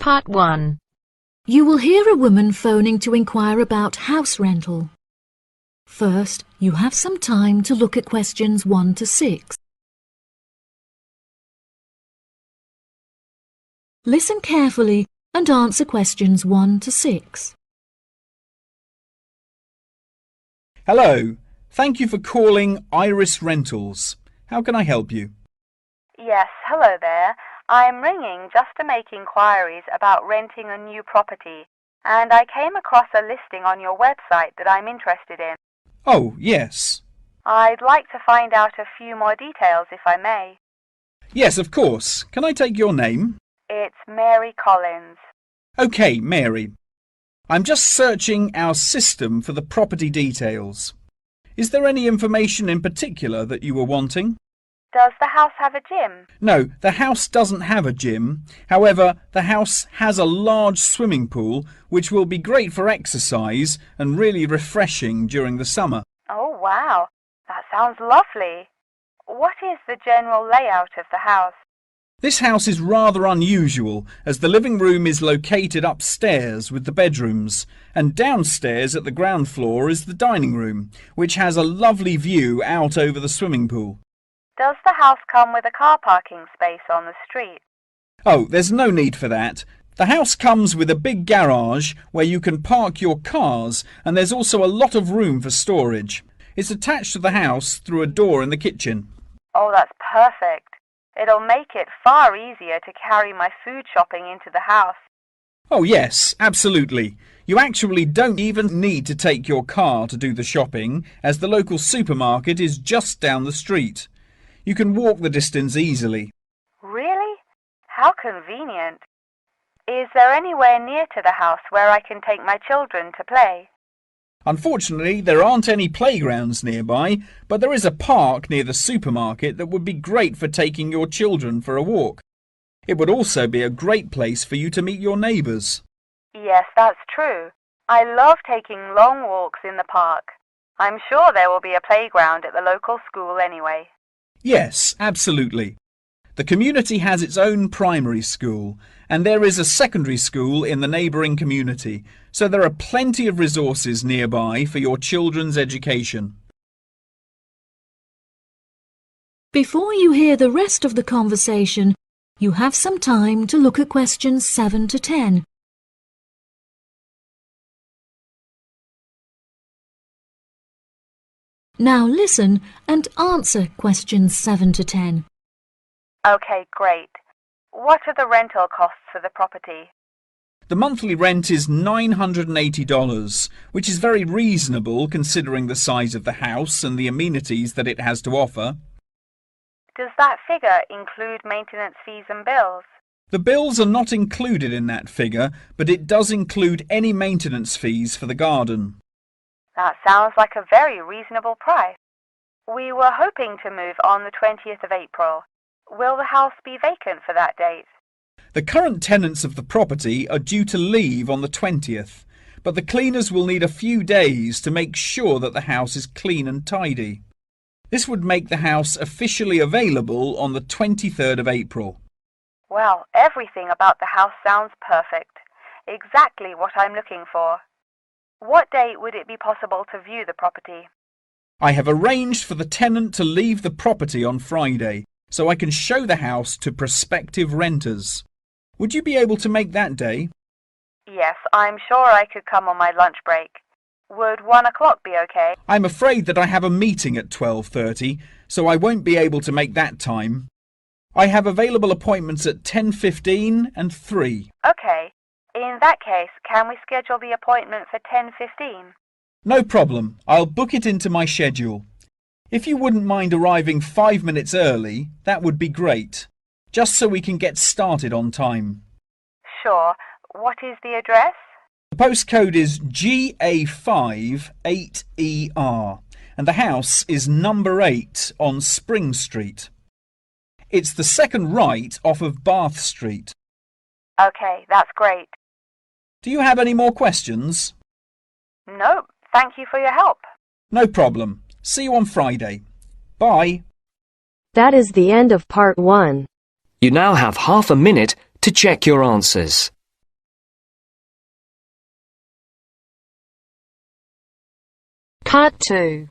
Part 1. You will hear a woman phoning to inquire about house rental. First, you have some time to look at questions 1 to 6. Listen carefully and answer questions 1 to 6. Hello. Thank you for calling Iris Rentals. How can I help you? Yes, hello there. I'm ringing just to make inquiries about renting a new property, and I came across a listing on your website that I'm interested in. Oh, yes. I'd like to find out a few more details if I may. Yes, of course. Can I take your name? It's Mary Collins. OK, Mary. I'm just searching our system for the property details. Is there any information in particular that you were wanting? Does the house have a gym? No, the house doesn't have a gym. However, the house has a large swimming pool, which will be great for exercise and really refreshing during the summer. Oh, wow. That sounds lovely. What is the general layout of the house? This house is rather unusual, as the living room is located upstairs with the bedrooms, and downstairs at the ground floor is the dining room, which has a lovely view out over the swimming pool. Does the house come with a car parking space on the street? Oh, there's no need for that. The house comes with a big garage where you can park your cars, and there's also a lot of room for storage. It's attached to the house through a door in the kitchen. Oh, that's perfect. It'll make it far easier to carry my food shopping into the house. Oh yes, absolutely. You actually don't even need to take your car to do the shopping, as the local supermarket is just down the street. You can walk the distance easily. Really? How convenient. Is there anywhere near to the house where I can take my children to play? Unfortunately, there aren't any playgrounds nearby, but there is a park near the supermarket that would be great for taking your children for a walk. It would also be a great place for you to meet your neighbours. Yes, that's true. I love taking long walks in the park. I'm sure there will be a playground at the local school anyway. Yes, absolutely. The community has its own primary school, and there is a secondary school in the neighbouring community, so there are plenty of resources nearby for your children's education. Before you hear the rest of the conversation, you have some time to look at questions 7 to 10. Now listen and answer questions 7 to 10. Okay, great. What are the rental costs for the property? The monthly rent is $980, which is very reasonable considering the size of the house and the amenities that it has to offer. Does that figure include maintenance fees and bills? The bills are not included in that figure, but it does include any maintenance fees for the garden. That sounds like a very reasonable price. We were hoping to move on the 20th of April. Will the house be vacant for that date? The current tenants of the property are due to leave on the 20th, but the cleaners will need a few days to make sure that the house is clean and tidy. This would make the house officially available on the 23rd of April. Well, everything about the house sounds perfect. Exactly what I'm looking for. What date would it be possible to view the property? I have arranged for the tenant to leave the property on Friday, so I can show the house to prospective renters. Would you be able to make that day? Yes, I'm sure I could come on my lunch break. Would 1 o'clock be okay? I'm afraid that I have a meeting at 12:30, so I won't be able to make that time. I have available appointments at 10:15 and 3. Okay. In that case, can we schedule the appointment for 10:15? No problem. I'll book it into my schedule. If you wouldn't mind arriving 5 minutes early, that would be great, just so we can get started on time. Sure. What is the address? The postcode is GA5 8ER, and the house is number 8 on Spring Street. It's the second right off of Bath Street. Okay, that's great. Do you have any more questions? Nope. Thank you for your help. No problem. See you on Friday. Bye. That is the end of Part 1. You now have half a minute to check your answers. Part 2.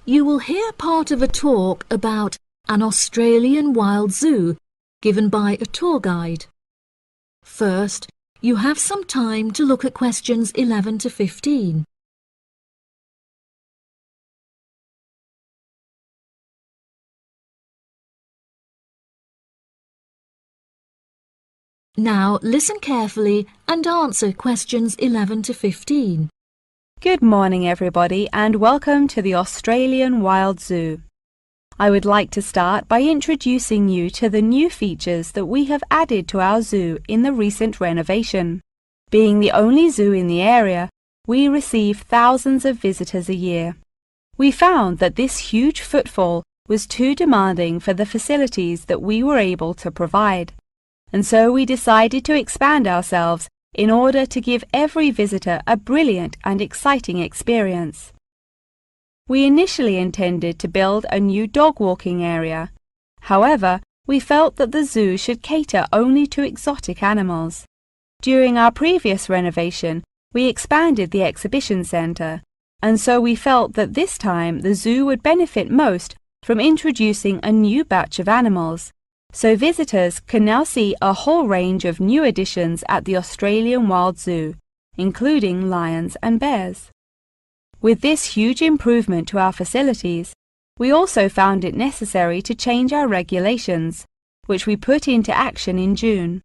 You will hear part of a talk about an Australian wild zoo given by a tour guide. First, you have some time to look at questions 11 to 15. Now listen carefully and answer questions 11 to 15. Good morning, everybody, and welcome to the Australian Wild Zoo. I would like to start by introducing you to the new features that we have added to our zoo in the recent renovation. Being the only zoo in the area, we receive thousands of visitors a year. We found that this huge footfall was too demanding for the facilities that we were able to provide, and so we decided to expand ourselves in order to give every visitor a brilliant and exciting experience. We initially intended to build a new dog walking area. However, we felt that the zoo should cater only to exotic animals. During our previous renovation, we expanded the exhibition centre, and so we felt that this time the zoo would benefit most from introducing a new batch of animals. So visitors can now see a whole range of new additions at the Australian Wild Zoo, including lions and bears. With this huge improvement to our facilities, we also found it necessary to change our regulations, which we put into action in June.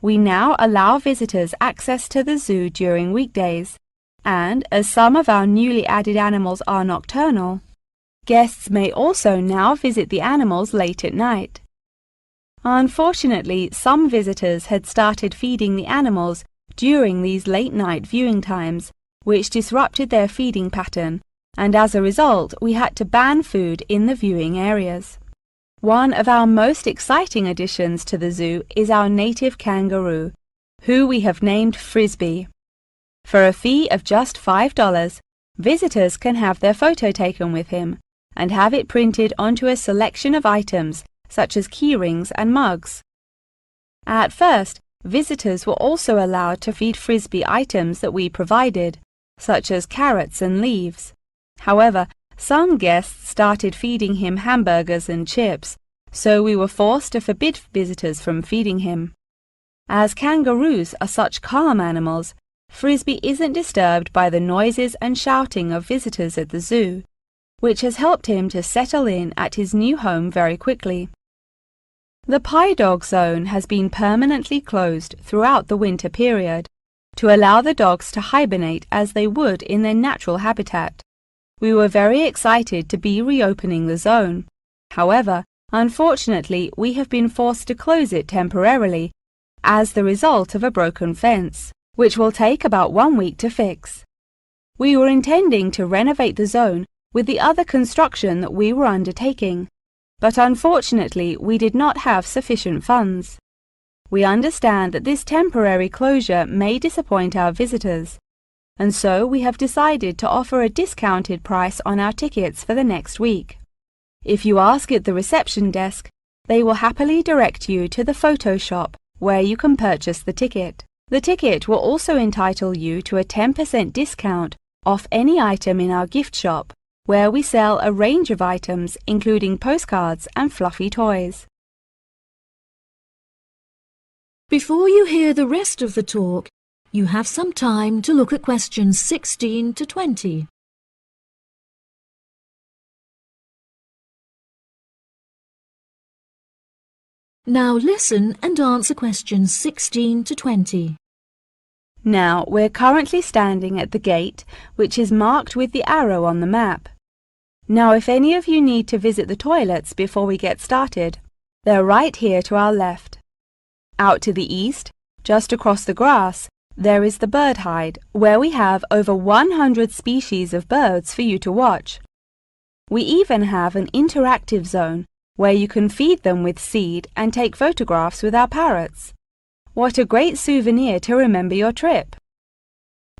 We now allow visitors access to the zoo during weekdays, and as some of our newly added animals are nocturnal, guests may also now visit the animals late at night. Unfortunately, some visitors had started feeding the animals during these late-night viewing times, which disrupted their feeding pattern, and as a result, we had to ban food in the viewing areas. One of our most exciting additions to the zoo is our native kangaroo, who we have named Frisbee. For a fee of just $5, visitors can have their photo taken with him and have it printed onto a selection of items such as keyrings and mugs. At first, visitors were also allowed to feed Frisbee items that we provided, such as carrots and leaves. However, some guests started feeding him hamburgers and chips, so we were forced to forbid visitors from feeding him. As kangaroos are such calm animals, Frisbee isn't disturbed by the noises and shouting of visitors at the zoo, which has helped him to settle in at his new home very quickly. The Pie Dog Zone has been permanently closed throughout the winter period to allow the dogs to hibernate as they would in their natural habitat. We were very excited to be reopening the zone. However, unfortunately, we have been forced to close it temporarily as the result of a broken fence, which will take about 1 week to fix. We were intending to renovate the zone with the other construction that we were undertaking, but unfortunately we did not have sufficient funds. We understand that this temporary closure may disappoint our visitors, and so we have decided to offer a discounted price on our tickets for the next week. If you ask at the reception desk, they will happily direct you to the photo shop where you can purchase the ticket. The ticket will also entitle you to a 10% discount off any item in our gift shop, where we sell a range of items including postcards and fluffy toys. Before you hear the rest of the talk, you have some time to look at questions 16 to 20. Now listen and answer questions 16 to 20. Now, we're currently standing at the gate, which is marked with the arrow on the map. Now, if any of you need to visit the toilets before we get started, they're right here to our left. Out to the east, just across the grass, there is the bird hide, where we have over 100 species of birds for you to watch. We even have an interactive zone where you can feed them with seed and take photographs with our parrots. What a great souvenir to remember your trip!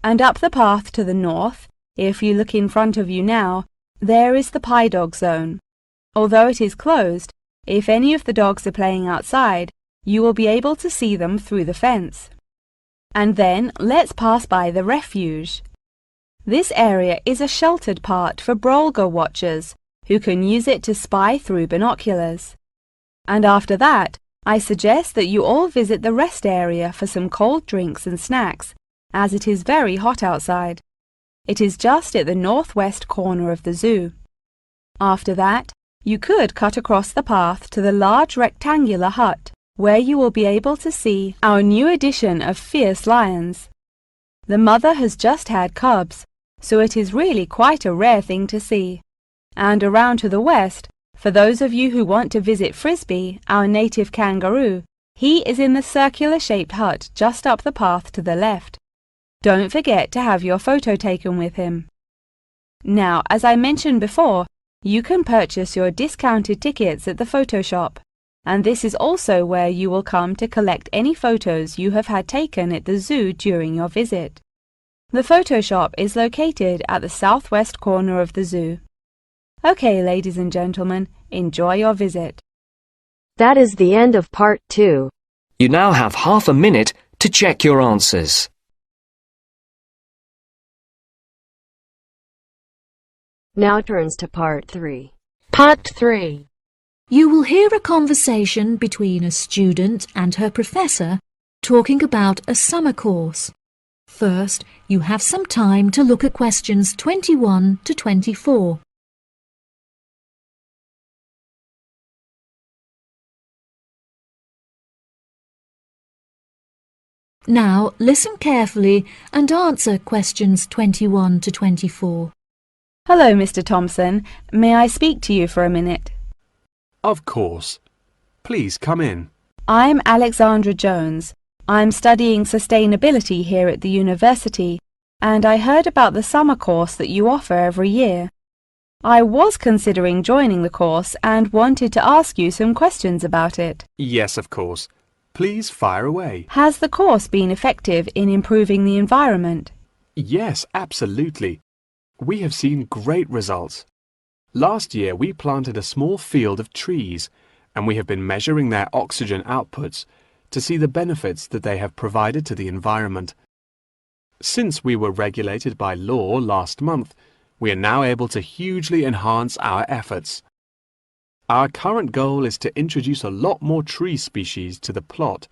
And up the path to the north, if you look in front of you now, there is the Pie Dog Zone. Although it is closed, if any of the dogs are playing outside, you will be able to see them through the fence. And then let's pass by the refuge. This area is a sheltered part for Brolga watchers, who can use it to spy through binoculars. And after that, I suggest that you all visit the rest area for some cold drinks and snacks, as it is very hot outside. It is just at the northwest corner of the zoo. After that, you could cut across the path to the large rectangular hut, where you will be able to see our new edition of fierce lions. The mother has just had cubs, so it is really quite a rare thing to see. And around to the west, for those of you who want to visit Frisbee, our native kangaroo, he is in the circular-shaped hut just up the path to the left. Don't forget to have your photo taken with him. Now, as I mentioned before, you can purchase your discounted tickets at the photo shop, and this is also where you will come to collect any photos you have had taken at the zoo during your visit. The photo shop is located at the southwest corner of the zoo. Okay, ladies and gentlemen, enjoy your visit. That is the end of part 2. You now have half a minute to check your answers. Now turns to part 3. Part 3. You will hear a conversation between a student and her professor talking about a summer course. First, you have some time to look at questions 21 to 24. Now, listen carefully and answer questions 21 to 24. Hello, Mr. Thompson. May I speak to you for a minute? Of course. Please come in. I'm Alexandra Jones. I'm studying sustainability here at the university, and I heard about the summer course that you offer every year. I was considering joining the course and wanted to ask you some questions about it. Yes, of course. Please fire away. Has the course been effective in improving the environment? Yes, absolutely. We have seen great results. Last year we planted a small field of trees, and we have been measuring their oxygen outputs to see the benefits that they have provided to the environment. Since we were regulated by law last month, we are now able to hugely enhance our efforts. Our current goal is to introduce a lot more tree species to the plot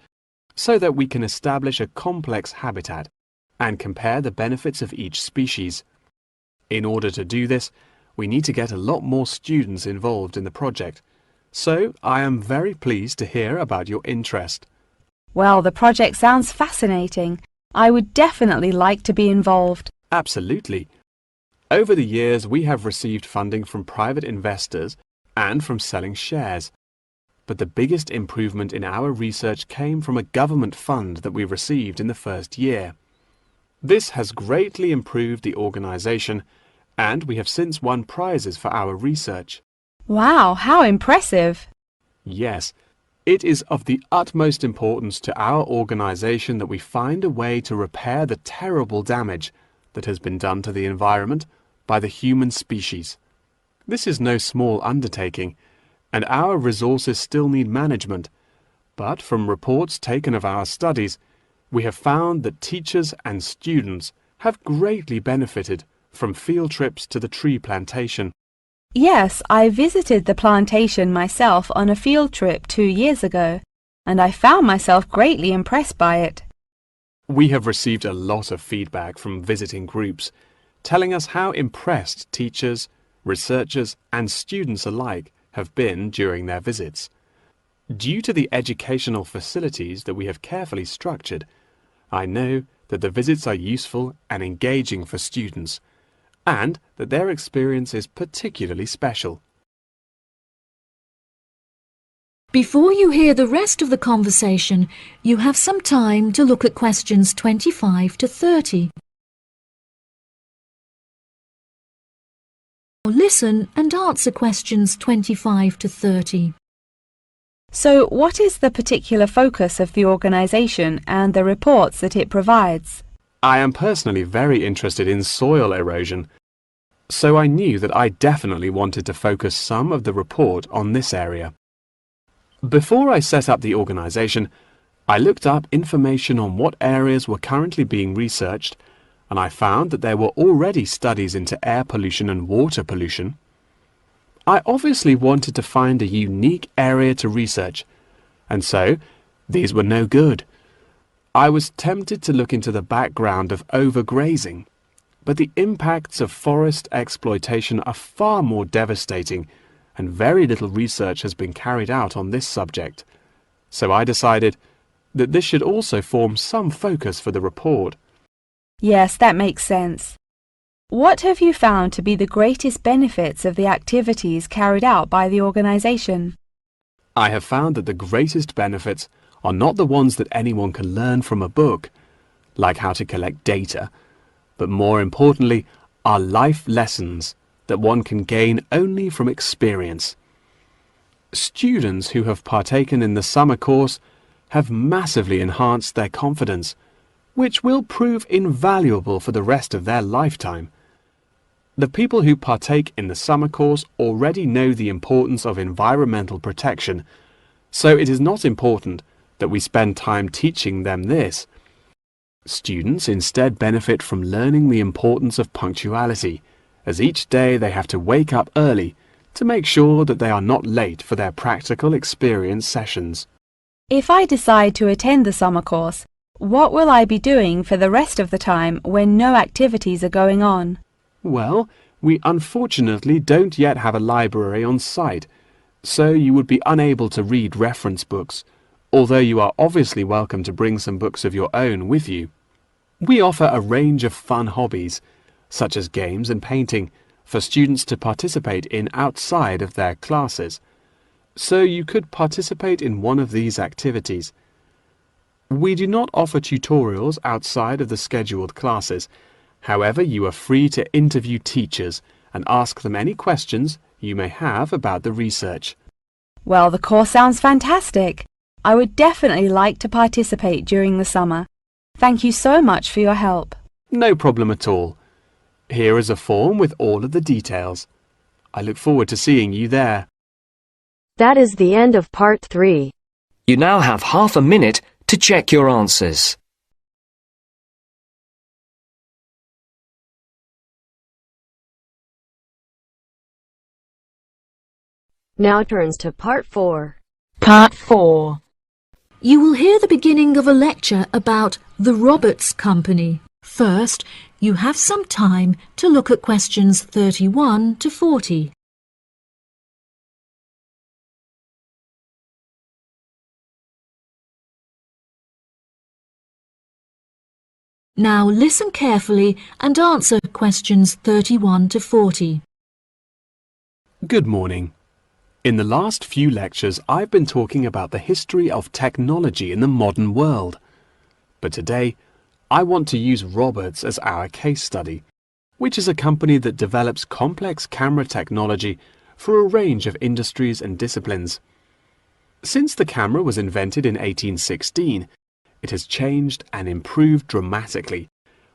so that we can establish a complex habitat and compare the benefits of each species. In order to do this, we need to get a lot more students involved in the project. So I am very pleased to hear about your interest. Well, the project sounds fascinating. I would definitely like to be involved. Absolutely. Over the years, we have received funding from private investors and from selling shares. But the biggest improvement in our research came from a government fund that we received in the first year. This has greatly improved the organization, and we have since won prizes for our research. Wow, how impressive! Yes, it is of the utmost importance to our organization that we find a way to repair the terrible damage that has been done to the environment by the human species. This is no small undertaking, and our resources still need management. But from reports taken of our studies, we have found that teachers and students have greatly benefited from field trips to the tree plantation. Yes, I visited the plantation myself on a field trip 2 years ago, and I found myself greatly impressed by it. We have received a lot of feedback from visiting groups, telling us how impressed teachers, researchers, and students alike have been during their visits. Due to the educational facilities that we have carefully structured, I know that the visits are useful and engaging for students, and that their experience is particularly special. Before you hear the rest of the conversation, you have some time to look at questions 25 to 30. Listen and answer questions 25 to 30. So, what is the particular focus of the organisation and the reports that it provides? I am personally very interested in soil erosion, so I knew that I definitely wanted to focus some of the report on this area. Before I set up the organisation, I looked up information on what areas were currently being researched, and I found that there were already studies into air pollution and water pollution. I obviously wanted to find a unique area to research, and so these were no good. I was tempted to look into the background of overgrazing, but the impacts of forest exploitation are far more devastating, and very little research has been carried out on this subject. So I decided that this should also form some focus for the report. Yes, that makes sense. What have you found to be the greatest benefits of the activities carried out by the organisation? I have found that the greatest benefits are not the ones that anyone can learn from a book, like how to collect data, but more importantly are life lessons that one can gain only from experience. Students who have partaken in the summer course have massively enhanced their confidence, which will prove invaluable for the rest of their lifetime. The people who partake in the summer course already know the importance of environmental protection, so it is not important that we spend time teaching them this. Students instead benefit from learning the importance of punctuality, as each day they have to wake up early to make sure that they are not late for their practical experience sessions. If I decide to attend the summer course, what will I be doing for the rest of the time when no activities are going on? Well, we unfortunately don't yet have a library on site, so you would be unable to read reference books, although you are obviously welcome to bring some books of your own with you. We offer a range of fun hobbies, such as games and painting, for students to participate in outside of their classes, so you could participate in one of these activities. We do not offer tutorials outside of the scheduled classes. However, you are free to interview teachers and ask them any questions you may have about the research. Well, the course sounds fantastic. I would definitely like to participate during the summer. Thank you so much for your help. No problem at all. Here is a form with all of the details. I look forward to seeing you there. That is the end of part 3. You now have half a minute to check your answers. Now turns to part 4. Part 4. You will hear the beginning of a lecture about the Roberts Company. First, you have some time to look at questions 31 to 40. Now listen carefully and answer questions 31 to 40. Good morning. In the last few lectures, I've been talking about the history of technology in the modern world. But today, I want to use Roberts as our case study, which is a company that develops complex camera technology for a range of industries and disciplines. Since the camera was invented in 1816, it has changed and improved dramatically,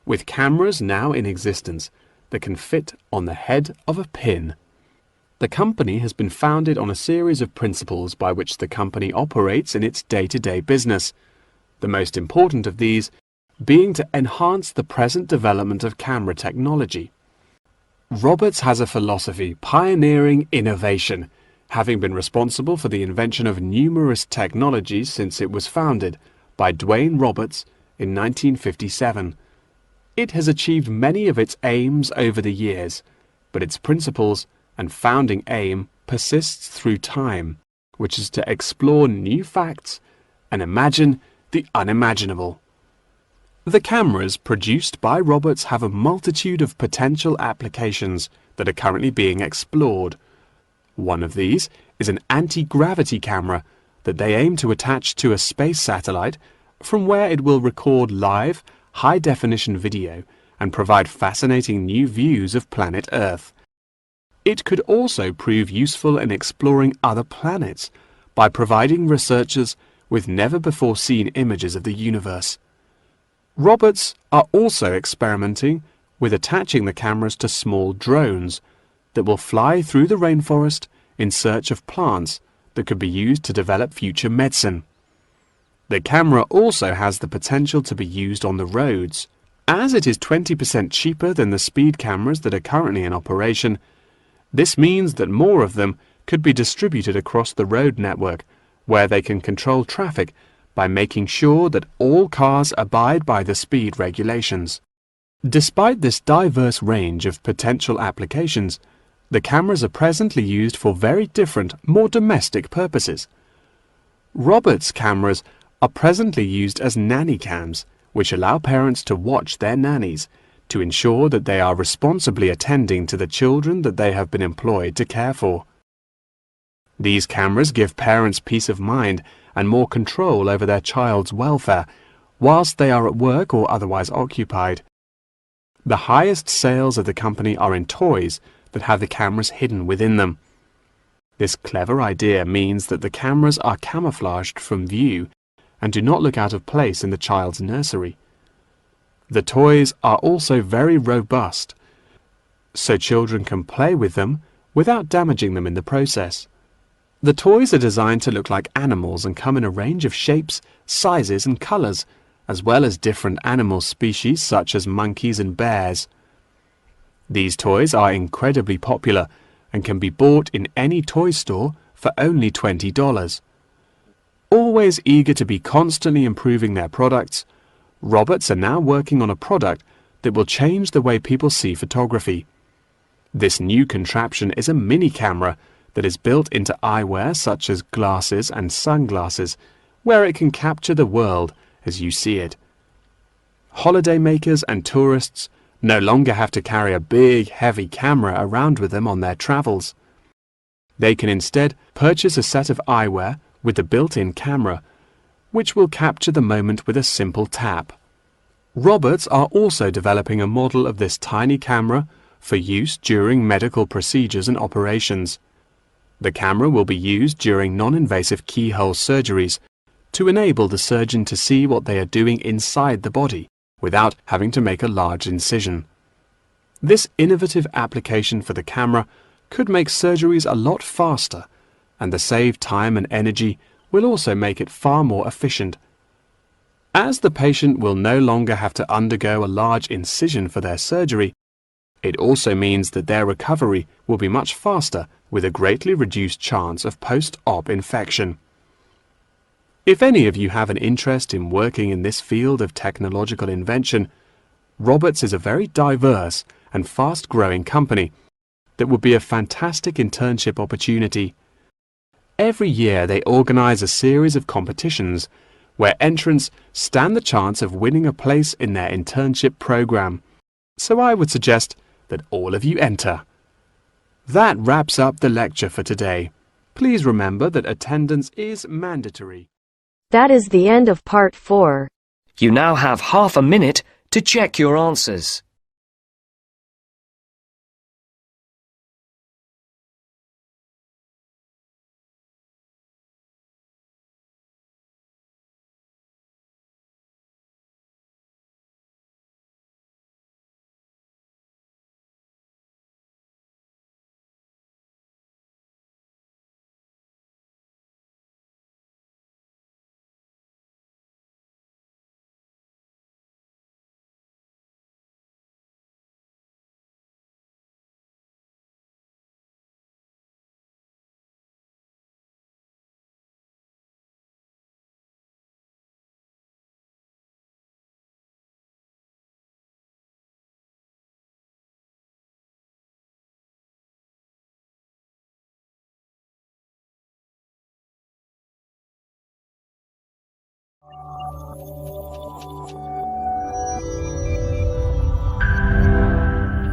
with cameras now in existence that can fit on the head of a pin. The company has been founded on a series of principles by which the company operates in its day-to-day business, the most important of these being to enhance the present development of camera technology. Roberts has a philosophy pioneering innovation, having been responsible for the invention of numerous technologies since it was founded by Dwayne Roberts in 1957. It has achieved many of its aims over the years, but its principles and founding aim persists through time, which is to explore new facts and imagine the unimaginable. The cameras produced by Roberts have a multitude of potential applications that are currently being explored. One of these is an anti-gravity camera that they aim to attach to a space satellite from where it will record live, high-definition video and provide fascinating new views of planet Earth. It could also prove useful in exploring other planets by providing researchers with never-before-seen images of the universe. Roberts are also experimenting with attaching the cameras to small drones that will fly through the rainforest in search of plants that could be used to develop future medicine. The camera also has the potential to be used on the roads, As it is 20% cheaper than the speed cameras that are currently in operation, this means that more of them could be distributed across the road network, where they can control traffic by making sure that all cars abide by the speed regulations. Despite this diverse range of potential applications, the cameras are presently used for very different, more domestic purposes. Roberts cameras are presently used as nanny cams, which allow parents to watch their nannies to ensure that they are responsibly attending to the children that they have been employed to care for. These cameras give parents peace of mind and more control over their child's welfare whilst they are at work or otherwise occupied. The highest sales of the company are in toys that have the cameras hidden within them. This clever idea means that the cameras are camouflaged from view and do not look out of place in the child's nursery. The toys are also very robust, so children can play with them without damaging them in the process. The toys are designed to look like animals and come in a range of shapes, sizes and colours, as well as different animal species such as monkeys and bears. These toys are incredibly popular and can be bought in any toy store for only $20. Always eager to be constantly improving their products, Roberts are now working on a product that will change the way people see photography. This new contraption is a mini camera that is built into eyewear such as glasses and sunglasses, where it can capture the world as you see it. Holidaymakers and tourists no longer have to carry a big, heavy camera around with them on their travels. They can instead purchase a set of eyewear with the built-in camera, which will capture the moment with a simple tap. Roberts are also developing a model of this tiny camera for use during medical procedures and operations. The camera will be used during non-invasive keyhole surgeries to enable the surgeon to see what they are doing inside the body without having to make a large incision. This innovative application for the camera could make surgeries a lot faster, and the saved time and energy will also make it far more efficient. As the patient will no longer have to undergo a large incision for their surgery, it also means that their recovery will be much faster with a greatly reduced chance of post-op infection. If any of you have an interest in working in this field of technological invention, Roberts is a very diverse and fast-growing company that would be a fantastic internship opportunity. Every year they organize a series of competitions where entrants stand the chance of winning a place in their internship program. So I would suggest that all of you enter. That wraps up the lecture for today. Please remember that attendance is mandatory. That is the end of part 4. You now have half a minute to check your answers.